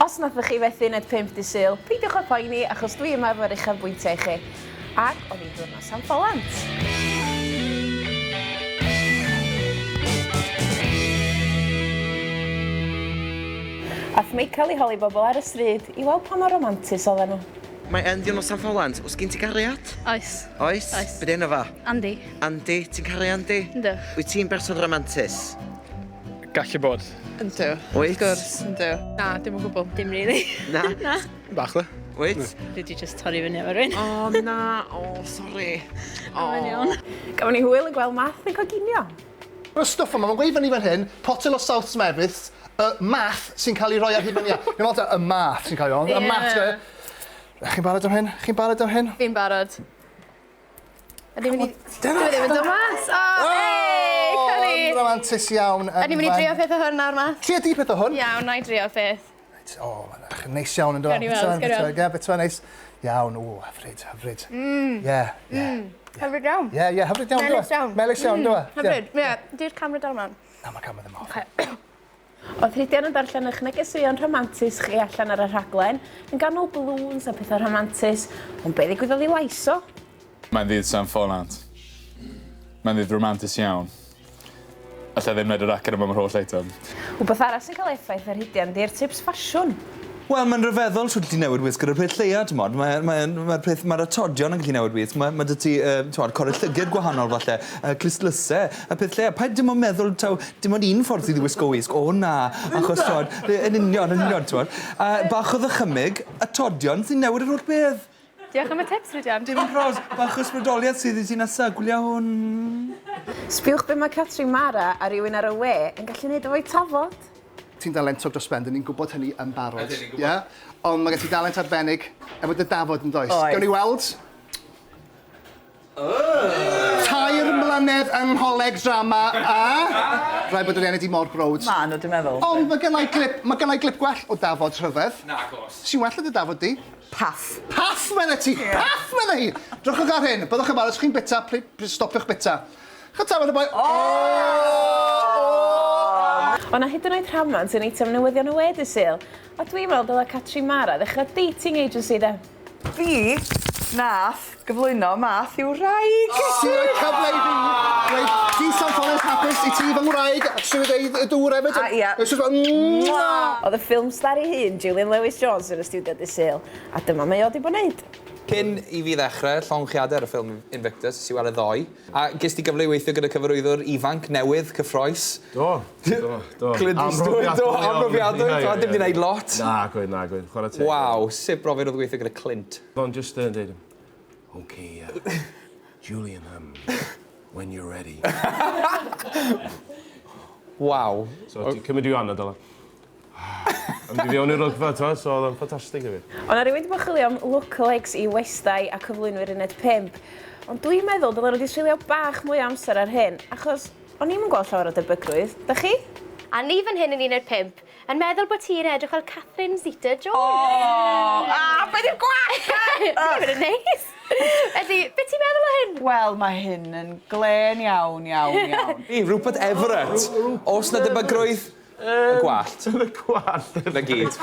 Os nathoch chi fethu Uned5 dy Sul, peidiwch o poeni achos dwi yma efo'r uchafbwyntiau chi. Ac oedd hi'n ddiwrnod am ffolant. Ath Michael I holi bobl ar y stryd I weld pa mor romantis oedden nhw. Mae yn diwrnod San Ffolant. Oes gen ti cariad? Oes. Oes? Oes. Be di enw fa? Andy. Andy, ti'n caru Andy? Yndw. Wyt ti'n berson romantis? Gallu bod. Yndw. Wyt? Gwrs, yndw. Na, dim o gwbl. Dim really. Na? Na. Bach le. Wyt? Dwi di just torri fyny efo rhywun. O, na. O, sori. Mae'n iawn. Gafon ni hwyl yn gweld math yn coginio. Mae'r stwff yma, mae'n gweud fyny fan hyn, potel o South Smefydd, y math sy'n cael ei roi ar hyn fyny. Dwi'n meddwl y math sy'n cael ei roi. Y math, chi'n barod am hyn? Chi'n barod am hyn? Fi'n barod. A dwi'n mynd I... Dwi ddim yn dod mas. O, hei, cynni. Romantis iawn. A dwi'n mynd I drio peth o hwn nawr mas. Tria di peth o hwn? Iawn, na I drio peth. O, neis iawn yn dod. Gawn ni weld, gawn ni weld. Ie, beth neis. Iawn, o, hyfryd, hyfryd. Ie. Hyfryd iawn. Ie, hyfryd iawn, Melys iawn. Melys iawn, dwi. Hyfryd, ie. Di'r camera dawn man. Na, mae camera ddim off. Oedd Rhydian yn darllen eich negeseuon rhamantus chi allan ar y rhaglen, yn ganol balloons a pethau rhamantus, ond be ddigwyddodd I laiso? Mae'n ddydd San Ffolant. Mae'n ddydd romantis iawn. Alla ddim wneud yr acen yma mor holl eitem. Wbeth arall sy'n cael effaith ar Rhydian di'r tips ffasiwn. Wel, mae'n ryfeddol trwy ti newid wisg gyda'r peth lleia, ti'n modd. Mae'r atodion yn gallu newid wisg. Mae dy ti, corau llygyd gwahanol falle, clistlysau, a peth lleia. Pa dim ond meddwl, dim ond un ffordd sydd I wisgo wisg. O na, achos yn union, ti'n modd. Bach o ddychymyg, atodion sy'n newid yr holl beth. Diolch am y tips, Rhydian. Dim yn ros, bach o ysbrydoliad sydd I ti'n asa, gwylio hwn. Sbiwch be mae Catrin Mara a rhywun ar y we yn gallu neud efo'i tafod. Ti'n dalentog dros ben, ni'n gwybod hynny yn barod. Ie? Ond mae gen ti dalent arbennig efo dy dafod yn does. Gawn ni weld. Tair mlynedd yng ngholeg drama a... Rhaid bod yr enw di mor browd. Ma nhw, dwi'n meddwl. Ond mae gennau glip gwell o dafod rhyfedd. Na, gos. Sy'n well o dy dafod di? Paff. Paff meddwl ti! Paff meddwl hi! Drwchwch ar hyn. Byddwch yn barod, chi'n bita, stopiwch bita. Chod tafod y boi. O na hyd yn oed rhamant yn eitem newyddion y wedi Sul, a dwi'n meddwl dylai Catrin Mara ddechrau dating agency de. Fi nath gyflwyno math i'w wraig. Sy'n rhoi cyfle I fi. Dweud, di San Ffolant hapus I ti fy ngwraig, a sy'n dweud y dŵr efo. A ia. Oedd y ffilm star I hun, Julian Lewis-Jones yn y studio di Sul, a dyma mae o di bod wneud. Cyn I fi ddechrau, llonchiadau ar y ffilm Invictus, sy'n weld y ddoi. A ges ti gyfle I weithio gyda cyfarwyddwr ifanc newydd, cyffroes. Do. Clint Eastwood, dim di wneud lot. Na, gweud, chwarae teg. Waw, sut brofiad oedd weithio gyda Clint? Don just dweud, okay, Julian, when you're ready. Waw. So, ti'n cymryd i'w anna, Dylan? Am di fewn i'r rygfa, so oedd yn ffantastig hefyd. Ond na rywun wedi bod chwilio am lookalikes I westai a cyflwynwyr Uned5, ond dwi'n meddwl dylen nhw wedi treulio bach mwy o amser ar hyn, achos o'n i'm yn gweld llawer o debygrwydd, da chi? A ni fan hyn yn Uned5, yn meddwl bod ti'n edrych fel Catherine Zeta-Jones. Be di'r gwach? Ni'n mynd neis. Ydy, beth ti'n meddwl o hyn? Wel, mae hyn yn glen iawn. Rupert Everett. Os na debygrwydd, y gwallt. Y gwallt. Na gyd.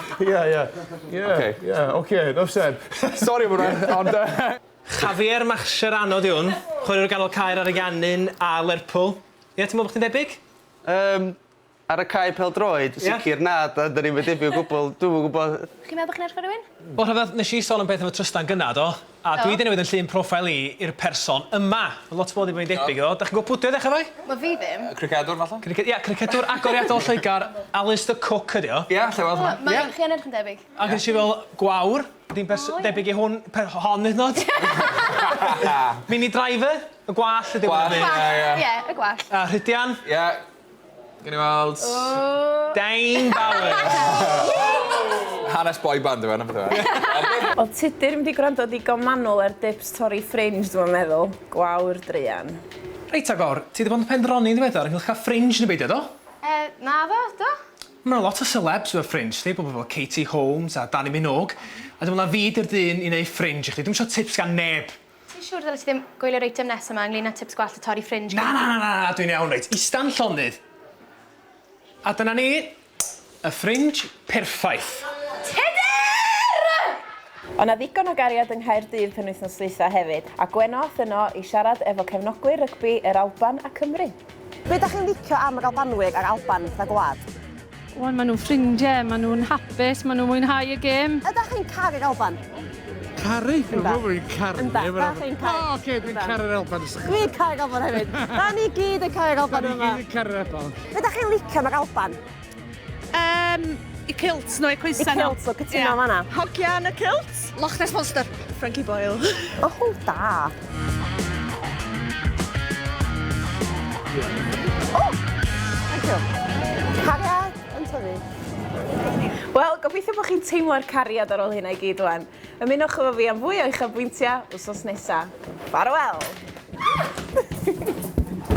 Oce, enough said. Sori am hwnna, ond... Javier Mascherano di hwn, chwaraewr ganol caer ar y Gannin a Lerpwl. Ie, ti'n meddwl bod chdi'n debyg? Ar y cae pel-droed, sicr na, da ni'n mynd debyg o gwbl, dwi'n gwybod... Chi'n meddwl bod chi'n edrych ar rhywun? Wel, rhyfedd, nes I sôn am beth efo Trystan gyna, do? A dwi wedi newid yn llun profil i'r person yma. Mae lot o bobl wedi bod yn debyg, do? Da chi'n gwybod pwdio ddechrau fai? Mae fi ddim. Cricedwr, falle? Ia, cricedwr agoriadol Lloegr, Alistair Cook ydi o. Ia, lle weld hwnna. Mae chi'n edrych yn debyg. A gyda si fel gwawr, di'n debyg I hwn, hon hyd nod. Mini driver, y gwall ydi hwn. Ie, y gwall. A Rhydian. Ia. Gen I weld... Dane Bowers. Hanes boy band yw enw. Oedd Tudur yn mynd I gwrando digon manwl ar dips torri fringe, dwi'n meddwl, gwawr drian. Reit agor, ti wedi bod yn pendroni yn ddiweddar ynghylch â fringe yn y beidio, do? Na do? Mae lot o celebs efo fringe, ti, bobl fel Katie Holmes a Danny Minogue. A dwi'n meddwl na fi di'r dyn I wneud fringe I chdi, dwi'n siarad tips gan neb. Ti'n siŵr ddylai ti ddim gwylio'r eitem nesaf yma ynglyn â tips gwallt y torri fringe? Na, dwi'n iawn reit. Istan llonydd. A dyna ni, y fringe perffaith. Tudur! O' na ddigon o gariad yng Nghaerdydd pen wythnos dwytha hefyd, a Gwenoth yno i siarad efo cefnogwyr rygbi yr Alban a Cymru. Be da chi'n licio am yr Albanwyr a'r Alban fatha gwlad? Wel, maen nhw'n ffrindiau, maen nhw'n hapus, maen nhw'n mwynhau y gêm. Ydych chi'n caru'r Alban? Caru? Dwi'n gwybod fi'n caru. Ynda, da chi'n caru. O, oce, dwi'n caru'r Alban. Dwi'n caru'r Alban hefyd. Da ni gyd yn caru'r Alban yma. Da ni gyd yn caru'r Alban. Be da chi'n licio am yr Alban? I kilts nhw, i coesau nhw. I kilts o, cytuno am hwnna. Hogian y kilts. Loch Ness Monster. Frankie Boyle. O, da. O! Thank you. Cariad yn tyfu. Wel, gobeithio bod chi'n teimlo'r cariad ar ôl hynna i gyd wan. Ymunwch efo fi am fwy o Uchafbwyntiau wsos nesa. Farwel!